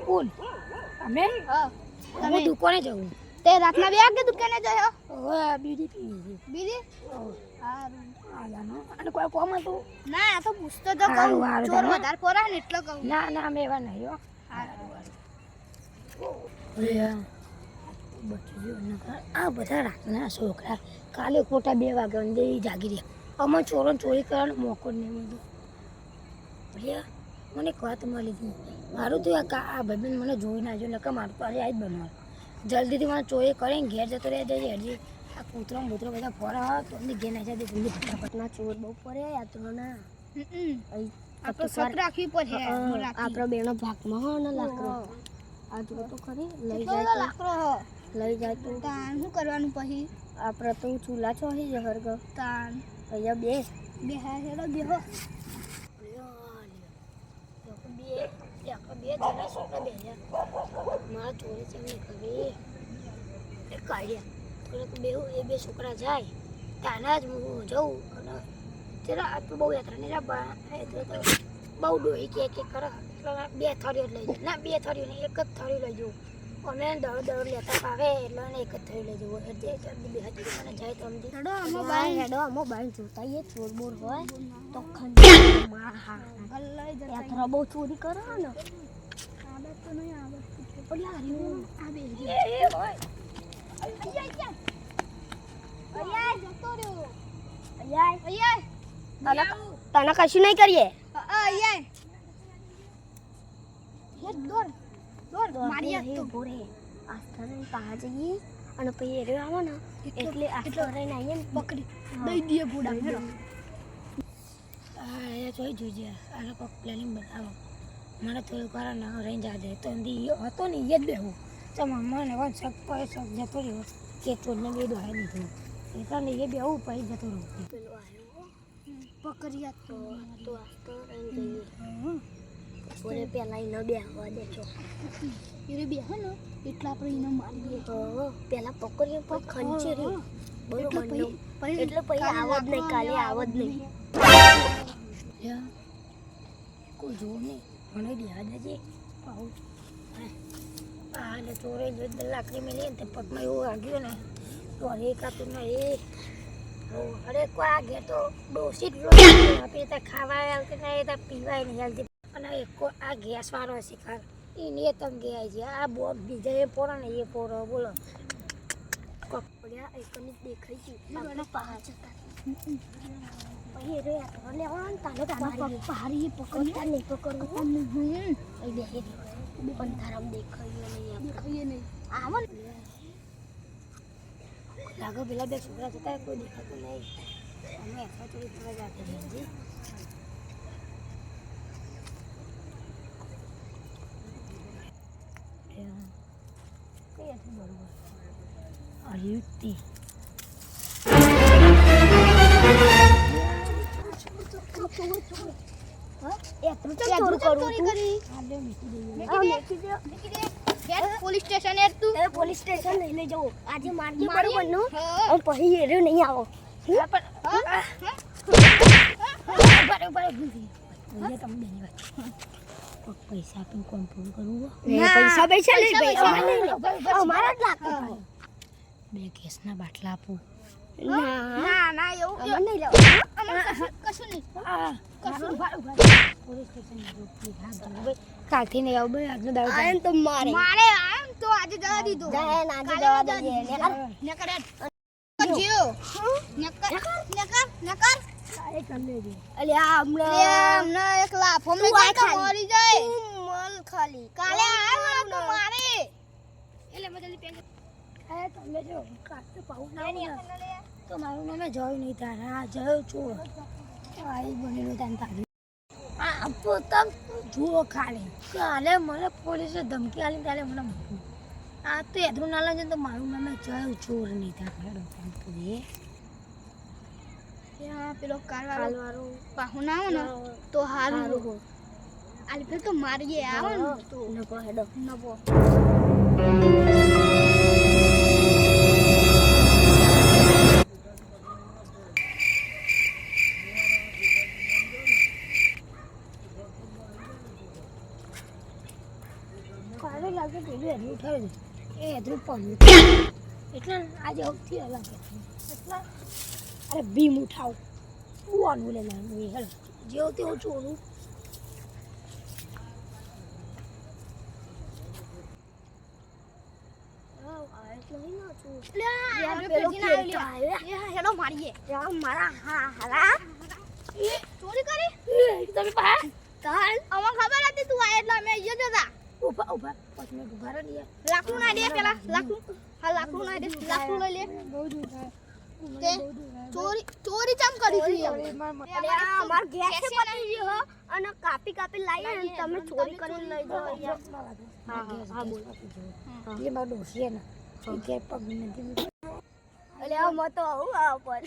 કોણ અમે તમે દુકાને જવું તે રાતના બે વાગે દુકાને જયો ઓય બીડી પીવી બીજી હારું આલાનો અને કોઈ કોમ હતું ના આ તો પૂછતો તો કહું ચોર વધારે પોરા ને એટલે કહું ના ના અમે એવા નહીં હો આ બધા રાતના છોકરા કાલે ખોટા 2 વાગે અંદર જાગી રહ્યા અમે ચોરો ચોરી કરવાનો મોકો નહીં મળ્યો ભૈયા મને એક વાત મળી હતી મારું તો આ ભાઈબંધ મને જોઈ ના જો નકા મારું તો આજે આ જ બનવાનું જલ્દીથી મને ચોરી કરીને ઘેર જતો રહે જઈએ હજી આ કૂતરો બૂતરો બધા ફોરા તો અમને ઘેર નાખ્યા જલ્દી ફટાફટના ચોર બહુ ફરે યાત્રોના આપણે સત રાખવી પડે આપણો બેનો ભાગમાં હો ને લાકડો આ જો તો ખરી લઈ જાય લાકડો લઈ જાય તો તાન શું કરવાનું પછી આપણે તો ચૂલા છો હી જહર ગો તાન અહીંયા બે હા હેડો બેહો બે જણા છોકરા બે મારા ચોરી છે એમને ખરી એ કાઢ્યા બે એ 2 છોકરા જાય તાના જ હું જઉં અને જરા આ તો બહુ યાત્રા ને બહુ ડોહી કે કરે એટલે 2 થળીઓ લઈ જાય ના 2 થળીઓ ને 1 જ થળી લઈ જવું અમે દળ લેતા પાવે એટલે 1 જ થળી લઈ જવું એટલે જલ્દી બે હાથી મને જાય તો અમથી હેડો અમો બાઈ જોતા એ ચોર બોર હોય તો ખંડ માર હા લઈ જાય યાત્રા બહુ ચોરી કરે ને આદત તો નહીં આવત ઓલા હરીનું આ બે એ હોય અયા જતો રહ્યો અયા તને કશું નહીં કરીએ અયા હે દોર મારી તો બોરે આસ્થાને પા જઈએ અને પછી એરે આવો ને એટલે આસ્થા રહીને આવીએ ને પકડી દઈ દઈએ બુડા હેડો એ જોઈ આને કોક પ્લાનિંગ બનાવો મને થોડું કારણ ના રહી જાજે તો એમથી હતો ને એ જ બેહું તો મને વાત શક પર શક જતો રહ્યો કે ચોરને બે દોહાઈ દીધું એટલે એ બેહું પછી જતો રહ્યો પેલો આવ્યો પકડ્યા તો આસ્તો રહીને જઈએ બોલે પેલા એને બેહવા દેજો એ બેહો ને એટલે આપણે એને મારીએ તો પેલા પકડીએ પણ ખંચેરી બરોબર એટલે પછી આવત નહીં કાલે આવત નહીં કોઈ જો નહીં મને યાદ છે પાઉં હા એટલે ચોરે લાકડી મેલી ને પગમાં એવું વાગ્યું ને તો અરે કાતું ને એ અરે કોઈ આ ઘેર તો ડોસી આપી ત્યાં ખાવા આવતી ને ત્યાં પીવાય નહીં આવતી અને એક આ ગેસ વાળો શીખાર એને તમે ગયા છે આ બોમ્બ બીજા એ પોરો ને એ પોરો બોલો કપડ્યા એકની દેખાઈ છે આપણે પહાડ જતા પછી રે આ લેવા તાને પહાડી પકડતા નહીં પકડવું અહીં બેહી પણ તારામ દેખાઈએ નહીં આવો લાગો પેલા 2 છોકરા જતા કોઈ દેખાતું નહીં અમે એકલા થોડી ફરજ આપી દઈએ બરોબર અયુક્તિ પોલીસ સ્ટેશન પોલીસ સ્ટેશન લઈ જવો આજે મારી બરોબર નો પછી એ નહીં આવો પૈસા પણ કોમ પૂરું કરવું પૈસા લઈ અમારા જ લાગે 2 ગેસના બાટલા આપું ના એવું નહીં લેવું કશું નહીં પોલીસ સ્ટેશન કાલથી નહીં આવું ભાઈ આજનો દાડો આમ તો મારે આમ તો આજે જવા દીધું આજે જવા દઈએ નકર જીઓ નકર અલ્યા હમણાં એક લાફો મે મરી જાય મન ખાલી કાલે આવ તો મારે એટલે મેં જલ્દી પેન તમે જો કાતે પાઉં ના તો મારું નામે જોયું નહીં તારા જોયું છું આઈ બનેલું તાન તારી આ પોતા જુઓ ખાલી કાલે મને પોલીસે ધમકી આલી કાલે મને મૂક્યું આ તો એટલું ના લાગે તો મારું નામે જોયું ચોર નહીં તારા ત્યાં પેલો કારવાળો પાહુ ના આવે ને તો હારું આલી તો મારીએ આવે ને તો નકો હેડો નવો કે પેલું એનું ઉઠાડે એ એનું પડ્યું એટલે આજે સૌથી અલગ એટલે અરે ભીમ ઉઠાવ કુવાનું લે નાનું એ હેલો જેવું તેવું ચોરું ચોરી કરી તમે પા અમને ખબર હતી તું આય એટલે અમે અહીંયા જતા ઉભા ઉભા 5 મિનિટ ઉભા રહો ને લાકડું ના દે પેલા લાકડું ના દે લાકડું લઈ લે બહુ દૂર થાય તે ચોરી ચમ કરી છે અરે અમાર ગેસ છે પતી ગયો અને કાપી લાવી અને તમે ચોરી કરીને લઈ જાઓ હા બોલ એ મારો ડોશી ને કે પગ નથી અલે આ મત આવું આ પર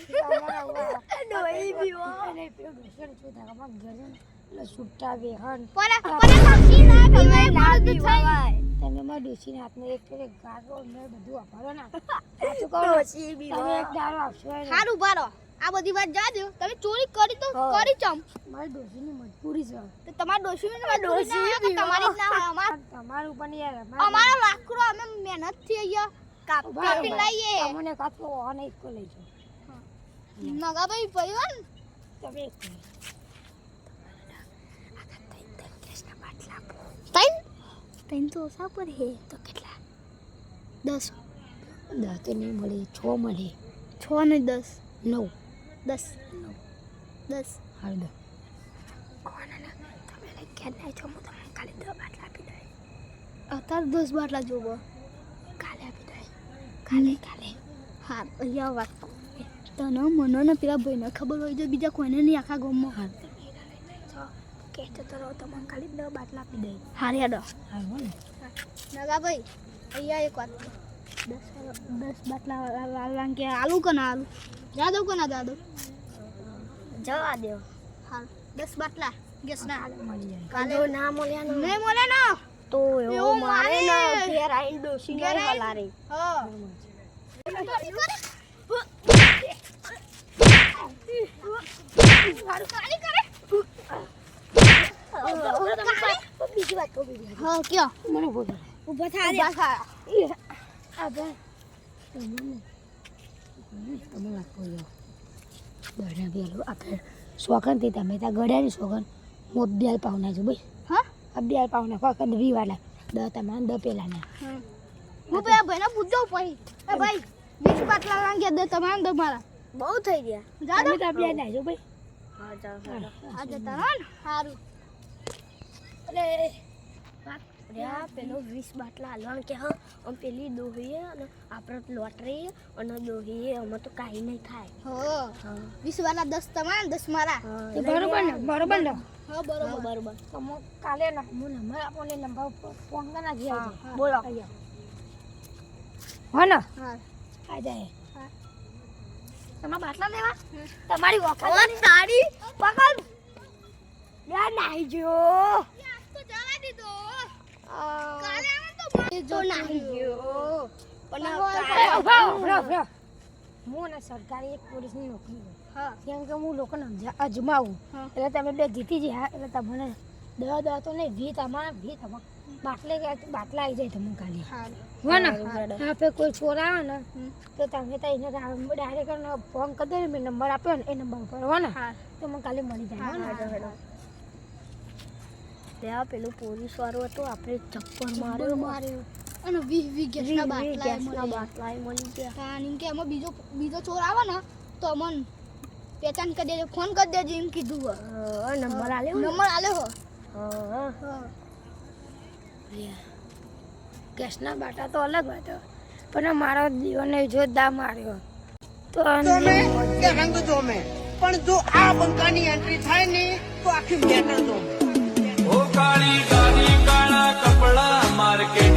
ડોઈ બીવો અને પેલો ડોશી ને શું થાય અમાર ઘરે એટલે સુટ્ટા વેહન પર પક્ષી ના પીવાય ના પીવાય તમે મારા ડોશી ના હાથમાં એક ગારો ને બધું અપાડો ના સાચું કહો ડોશી બીવો તમે એક દારો આપશો હારું બારો આ બધી વાત જા દો તમે ચોરી કરી તો કરી ચમ મારી ડોશીની મજબૂરી છે તો તમાર ડોશી ને ડોશી તમારી ના હોય અમાર તમારું પણ યાર અમારો લાકડો અમે મહેનત થી અહીંયા કાપી લાઈએ તમને કાચો અને એક લઈ જાઓ નગાભાઈ પરિવાર તમે એક તૈન તો ઓછા પર હે તો કેટલા 10 10 તો નહીં મળે 6 મળે 6 ને 10 9 10 હાલ દો કોના તમે લઈ ક્યાં નહીં છો હું તમને ખાલી 10 બાટલા આપી દઈ અત્યારે 10 બાટલા જોવો કાલે આપી દઈ કાલે હા અહીંયા વાત તને મને ને પેલા ભાઈને ખબર હોય તો બીજા કોઈને નહીં આખા ગામમાં હા કે તો રહો તમને ખાલી 10 બાટલા આપી દઈ હારે હેડો હા હો ને નગાભાઈ અહીંયા એક વાત 10 બાટલા લાલ કે આલુ કે ના આલુ જાદો કે ના જાદો જવા દો હા 10 બાટલા ગેસ ના મળી જાય કાલે ના મળ્યા ને નહીં મળે ને તો એવું મારે ને ઘેર આઈને ડોશી ઘેર નહીં આઈને? હલારે હા બીજી વાત કહું હા કયો મને બોલો ઊભા થા તમે લાગતો ગયો ગળા બેલો આપણે શોખનથી તમે ત્યાં ગળાની શોખન હું બેલ પાવ નાખજો ભાઈ હા આ બેલ પાવ નાખો કદ વીવાલા દ તમારા દ પેલાના હું પેલા ભાઈને પૂછજો પછી એ ભાઈ 20 બાટલા લાંગ્યા દે તમારા દે મારા બહુ થઈ ગયા જા તમે તો બે નાખજો ભાઈ હા જા આ જતા રહો ને સારું અરે પેલો 20 બાટલા હાલવાનું કે હા આમ પેલી દોહીએ અને આપણે લોટરી અને દોહીએ આમાં તો કાંઈ નહીં થાય હો 20 વાળા 10 તમારા 10 મારા બરોબર ને બરોબર ને હા બરોબર તો હું કાલે ના હું નંબર આપોને નંબર ફોન કરના જે બોલો હો ને હા આ જાય હા તમારા બાટલા લેવા તમારી વખત તારી પકડ લે નાઈ જો તો જવા દીધો કાલે આવે તો નાહી ગયો પણ હું ને સરકારી એક પોલીસની નોકરી કરું હા કેમ કે હું લોકોને અજમાવું હા. એટલે તમે બે જીતી ગયા એટલે તમને 10 તો નહીં 20 તમારા 20 તમારા બાટલા આવી જાય તમને કાલે હા હો ને આપણે કોઈ ચોર આવે ને તો તમે તો એને ડાયરેક્ટ ફોન કરી દે મેં નંબર આપ્યો ને એ નંબર ઉપર હો ને હા તો મને કાલે મળી જાય હો ને ત્યાં પેલું પોલીસ વાળું હતું આપણે ચક્કર માર્યો અને 20 ગેસના બાટલા બાટલા મળી ગયા કારણ કે એમાં બીજો ચોર આવે ને તો અમન પહેચાન કરી દેજો ફોન કરી દેજો એમ કીધું નંબર આલ્યો નંબર આલ્યો હો હા ગેસના બાટા તો અલગ હતો પણ મારો જીવનને જોરદાર માર્યો તો કે રંગ જોમે પણ જો આ બંકાની એન્ટ્રી થાય ને તો આખી મેટર જોમે ઓ કાળી ગાડી કાળા કપડા માર્કેટ